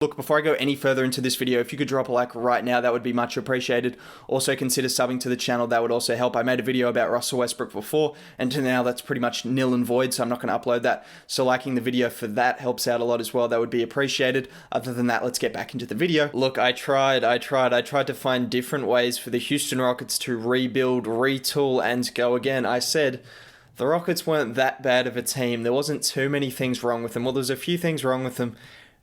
Look, before I go any further into this video, if you could drop a like right now, that would be much appreciated. Also, consider subbing to the channel. That would also help. I made a video about Russell Westbrook before, and to now that's pretty much nil and void, so I'm not going to upload that. So liking the video for that helps out a lot as well. That would be appreciated. Other than that, let's get back into the video. Look, I tried to find different ways for the Houston Rockets to rebuild, retool, and go again. I said the Rockets weren't that bad of a team. There wasn't too many things wrong with them. Well, there's a few things wrong with them.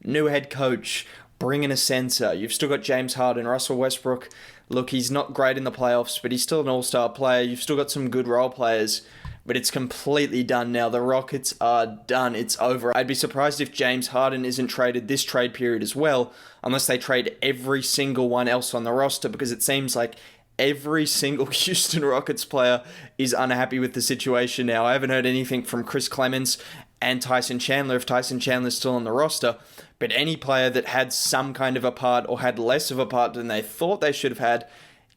New head coach, bring in a center. You've still got James Harden, Russell Westbrook. Look, he's not great in the playoffs, but he's still an all-star player. You've still got some good role players, but it's completely done now. The Rockets are done. It's over. I'd be surprised if James Harden isn't traded this trade period as well, unless they trade every single one else on the roster, because it seems like every single Houston Rockets player is unhappy with the situation now. I haven't heard anything from Chris Clemens and Tyson Chandler, if Tyson Chandler's still on the roster, but any player that had some kind of a part or had less of a part than they thought they should have had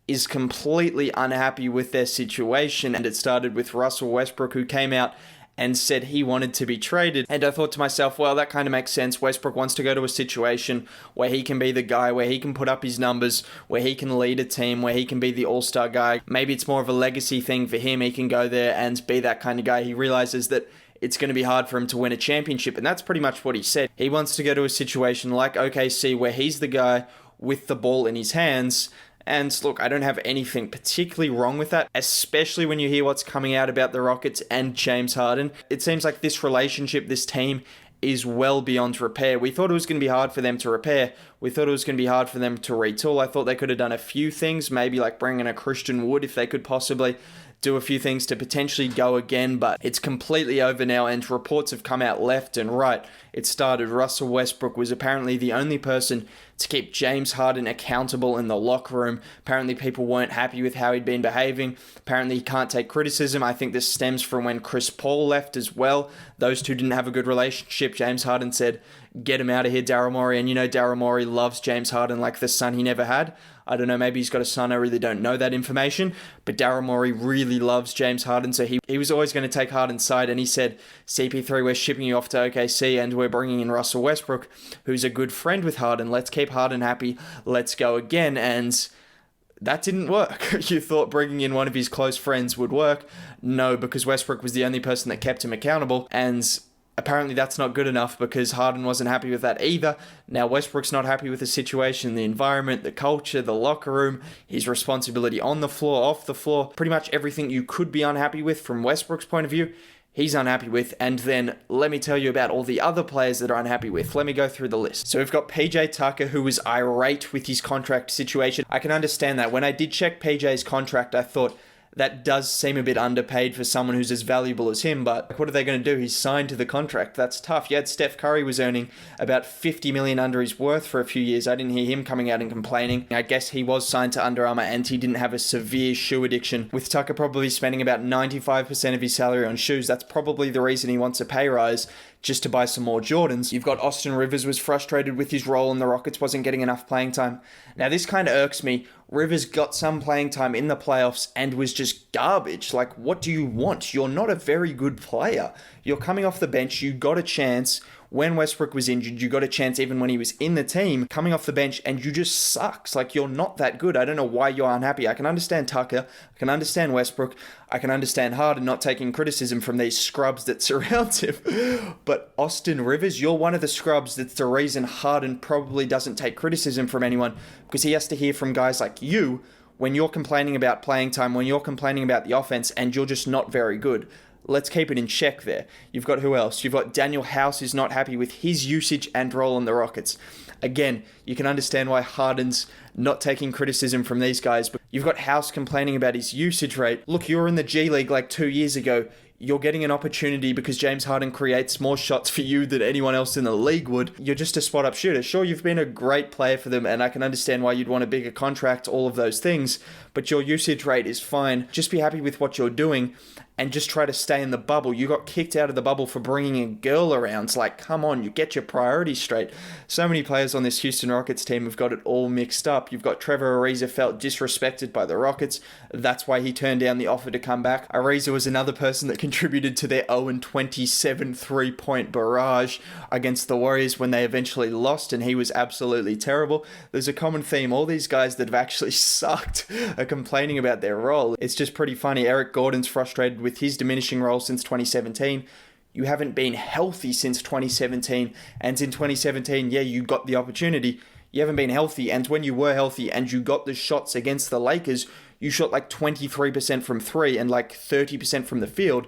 is completely unhappy with their situation. And it started with Russell Westbrook, who came out and said he wanted to be traded. And I thought to myself, well, that kind of makes sense. Westbrook wants to go to a situation where he can be the guy, where he can put up his numbers, where he can lead a team, where he can be the all-star guy. Maybe it's more of a legacy thing for him. He can go there and be that kind of guy. He realizes that it's going to be hard for him to win a championship, and that's pretty much what he said. He wants to go to a situation like OKC where he's the guy with the ball in his hands. And look, I don't have anything particularly wrong with that, especially when you hear what's coming out about the Rockets and James Harden. It seems like this relationship, this team, is well beyond repair. We thought it was going to be hard for them to repair. We thought it was going to be hard for them to retool. I thought they could have done a few things, maybe like bring in a Christian Wood if they could possibly do a few things to potentially go again, but it's completely over now, and reports have come out left and right. It started, Russell Westbrook was apparently the only person to keep James Harden accountable in the locker room. Apparently people weren't happy with how he'd been behaving. Apparently he can't take criticism. I think this stems from when Chris Paul left as well. Those two didn't have a good relationship. James Harden said, "Get him out of here, Daryl Morey." And you know Daryl Morey loves James Harden like the son he never had. I don't know, maybe he's got a son, I really don't know that information, but Daryl Morey really loves James Harden, so he was always going to take Harden's side, and he said, "CP3, we're shipping you off to OKC, and we're bringing in Russell Westbrook, who's a good friend with Harden. Let's keep Harden happy. Let's go again." And that didn't work. You thought bringing in one of his close friends would work. No, because Westbrook was the only person that kept him accountable, and apparently that's not good enough because Harden wasn't happy with that either. Now Westbrook's not happy with the situation, the environment, the culture, the locker room, his responsibility on the floor, off the floor. Pretty much everything you could be unhappy with from Westbrook's point of view, he's unhappy with. And then let me tell you about all the other players that are unhappy with. Let me go through the list. So we've got PJ Tucker, who was irate with his contract situation. I can understand that. When I did check PJ's contract, I thought, that does seem a bit underpaid for someone who's as valuable as him, but what are they going to do? He's signed to the contract. That's tough. You had Steph Curry was earning about $50 million under his worth for a few years. I didn't hear him coming out and complaining. I guess he was signed to Under Armour and he didn't have a severe shoe addiction. With Tucker probably spending about 95% of his salary on shoes, that's probably the reason he wants a pay rise, just to buy some more Jordans. You've got Austin Rivers was frustrated with his role and the Rockets wasn't getting enough playing time. Now this kind of irks me. Rivers got some playing time in the playoffs and was just garbage. Like, what do you want? You're not a very good player. You're coming off the bench. You got a chance when Westbrook was injured. You got a chance even when he was in the team, coming off the bench, and you just sucks. Like, you're not that good. I don't know why you're unhappy. I can understand Tucker. I can understand Westbrook. I can understand Harden not taking criticism from these scrubs that surround him. But Austin Rivers, you're one of the scrubs that's the reason Harden probably doesn't take criticism from anyone, because he has to hear from guys like you when you're complaining about playing time, when you're complaining about the offense, and you're just not very good. Let's keep it in check there. You've got who else? You've got Daniel House, who's not happy with his usage and role on the Rockets. Again, you can understand why Harden's not taking criticism from these guys, but you've got House complaining about his usage rate. Look, you were in the G League like 2 years ago. You're getting an opportunity because James Harden creates more shots for you than anyone else in the league would. You're just a spot-up shooter. Sure, you've been a great player for them, and I can understand why you'd want a bigger contract, all of those things, but your usage rate is fine. Just be happy with what you're doing. and just try to stay in the bubble. You got kicked out of the bubble for bringing a girl around. It's like, come on, you get your priorities straight. So many players on this Houston Rockets team have got it all mixed up. You've got Trevor Ariza felt disrespected by the Rockets. That's why he turned down the offer to come back. Ariza was another person that contributed to their 0-27 three-point barrage against the Warriors when they eventually lost, and he was absolutely terrible. There's a common theme. All these guys that have actually sucked are complaining about their role. It's just pretty funny. Eric Gordon's frustrated with his diminishing role since 2017. You haven't been healthy since 2017, and in 2017, yeah, you got the opportunity. You haven't been healthy, and when you were healthy and you got the shots against the Lakers, you shot like 23% from three and like 30% from the field.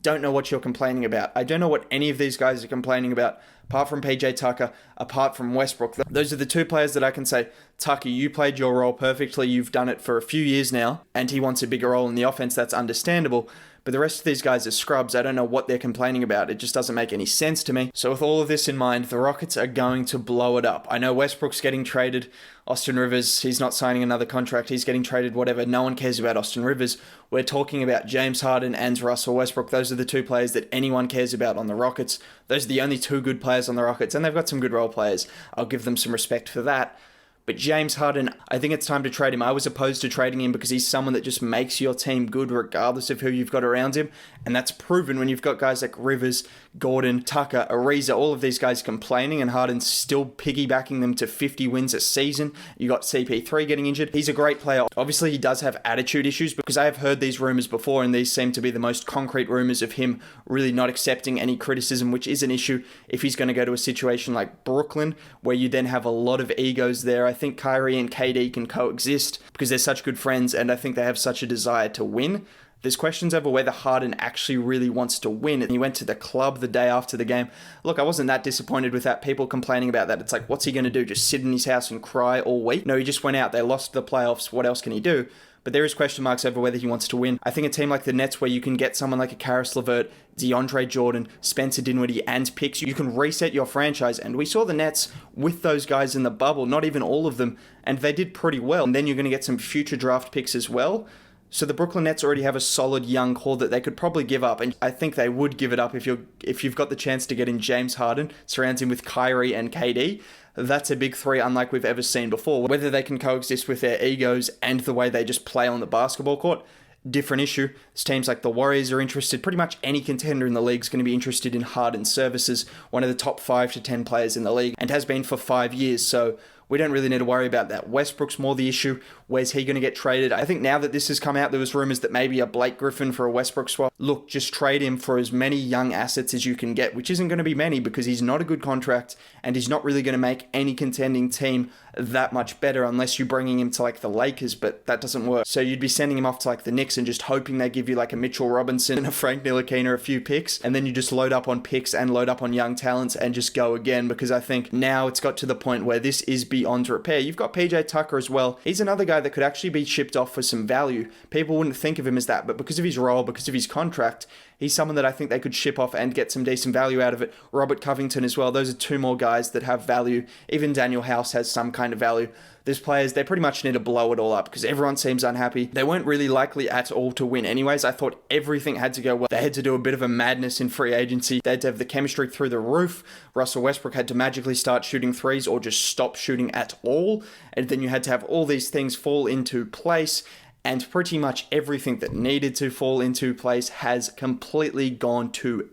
Don't know what you're complaining about. I don't know what any of these guys are complaining about, apart from PJ Tucker, apart from Westbrook. Those are the two players that I can say, Tucker, you played your role perfectly. You've done it for a few years now, and he wants a bigger role in the offense. That's understandable. But the rest of these guys are scrubs. I don't know what they're complaining about. It just doesn't make any sense to me. So with all of this in mind, the Rockets are going to blow it up. I know Westbrook's getting traded. Austin Rivers, he's not signing another contract. He's getting traded, whatever. No one cares about Austin Rivers. We're talking about James Harden and Russell Westbrook. Those are the two players that anyone cares about on the Rockets. Those are the only two good players on the Rockets, and they've got some good role players. I'll give them some respect for that. But James Harden, I think it's time to trade him. I was opposed to trading him because he's someone that just makes your team good regardless of who you've got around him. And that's proven when you've got guys like Rivers, Gordon, Tucker, Ariza, all of these guys complaining, and Harden's still piggybacking them to 50 wins a season. You got CP3 getting injured. He's a great player. Obviously, he does have attitude issues because I have heard these rumors before, and these seem to be the most concrete rumors of him really not accepting any criticism, which is an issue if he's going to go to a situation like Brooklyn, where you then have a lot of egos there. I think Kyrie and KD can coexist because they're such good friends, and I think they have such a desire to win. There's questions over whether Harden actually really wants to win. And he went to the club the day after the game. Look, I wasn't that disappointed with that. People complaining about that. It's like, what's he going to do? Just sit in his house and cry all week? No, he just went out. They lost the playoffs. What else can he do? But there is question marks over whether he wants to win. I think a team like the Nets, where you can get someone like a Karis LeVert, DeAndre Jordan, Spencer Dinwiddie, and picks, you can reset your franchise. And we saw the Nets with those guys in the bubble, not even all of them, and they did pretty well. And then you're going to get some future draft picks as well. So the Brooklyn Nets already have a solid young core that they could probably give up, and I think they would give it up if you've got the chance to get in James Harden, surround him with Kyrie and KD. That's a big three unlike we've ever seen before. Whether they can coexist with their egos and the way they just play on the basketball court, different issue. Teams like the Warriors are interested. Pretty much any contender in the league is going to be interested in Harden's services, one of the top 5 to 10 players in the league, and has been for 5 years, so we don't really need to worry about that. Westbrook's more the issue. Where's he going to get traded? I think now that this has come out, there was rumors that maybe a Blake Griffin for a Westbrook swap. Look, just trade him for as many young assets as you can get, which isn't going to be many because he's not a good contract and he's not really going to make any contending team that much better unless you're bringing him to like the Lakers, but that doesn't work. So you'd be sending him off to like the Knicks and just hoping they give you like a Mitchell Robinson and a Frank Ntilikina, a few picks, and then you just load up on picks and load up on young talents and just go again, because I think now it's got to the point where this is beyond repair. You've got PJ Tucker as well. He's another guy that could actually be shipped off for some value. People wouldn't think of him as that, but because of his role, because of his contract, he's someone that I think they could ship off and get some decent value out of it. Robert Covington as well. Those are two more guys that have value. Even Daniel House has some kind of value. There's players, they pretty much need to blow it all up because everyone seems unhappy. They weren't really likely at all to win anyways. I thought everything had to go well. They had to do a bit of a madness in free agency. They had to have the chemistry through the roof. Russell Westbrook had to magically start shooting threes or just stop shooting at all. And then you had to have all these things fall into place. And pretty much everything that needed to fall into place has completely gone to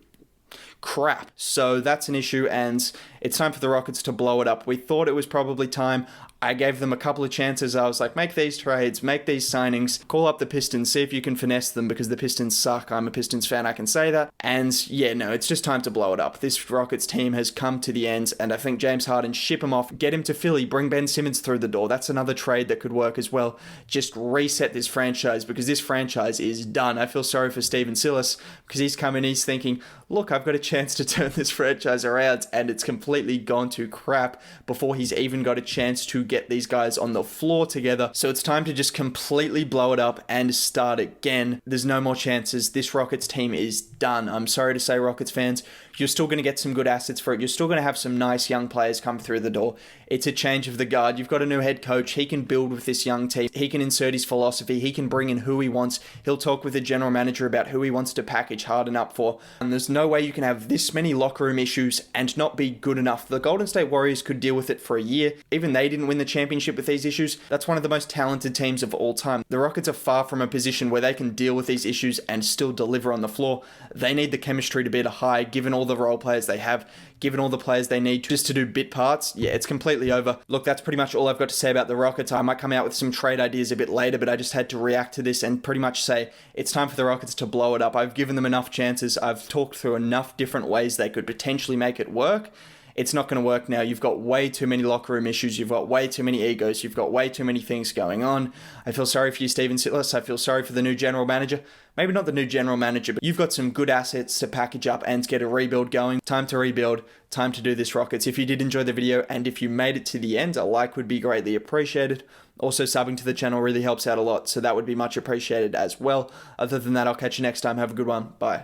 crap. So that's an issue, and it's time for the Rockets to blow it up. We thought it was probably time. I gave them a couple of chances. I was like, make these trades, make these signings, call up the Pistons, see if you can finesse them because the Pistons suck. I'm a Pistons fan, I can say that. And yeah, no, it's just time to blow it up. This Rockets team has come to the end, and I think James Harden, ship him off, get him to Philly, bring Ben Simmons through the door. That's another trade that could work as well. Just reset this franchise because this franchise is done. I feel sorry for Steven Silas because he's coming, he's thinking, look, I've got a chance to turn this franchise around, and it's completely gone to crap before he's even got a chance to get these guys on the floor together. So it's time to just completely blow it up and start again. There's no more chances. This Rockets team is done. I'm sorry to say, Rockets fans, you're still going to get some good assets for it. You're still going to have some nice young players come through the door. It's a change of the guard. You've got a new head coach. He can build with this young team. He can insert his philosophy. He can bring in who he wants. He'll talk with the general manager about who he wants to package Harden up for. And there's no way you can have this many locker room issues and not be good enough. The Golden State Warriors could deal with it for a year. Even they didn't win the championship with these issues. That's one of the most talented teams of all time. The Rockets are far from a position where they can deal with these issues and still deliver on the floor. They need the chemistry to be at a high, given all the role players they have, given all the players they need just to do bit parts. Yeah, it's completely over. Look, that's pretty much all I've got to say about the Rockets. I might come out with some trade ideas a bit later, but I just had to react to this and pretty much say it's time for the Rockets to blow it up. I've given them enough chances. I've talked through enough different ways they could potentially make it work. It's not going to work now. You've got way too many locker room issues. You've got way too many egos. You've got way too many things going on. I feel sorry for you, Steven Silas. I feel sorry for the new general manager. Maybe not the new general manager, but you've got some good assets to package up and get a rebuild going. Time to rebuild. Time to do this, Rockets. If you did enjoy the video and if you made it to the end, a like would be greatly appreciated. Also, subbing to the channel really helps out a lot, so that would be much appreciated as well. Other than that, I'll catch you next time. Have a good one. Bye.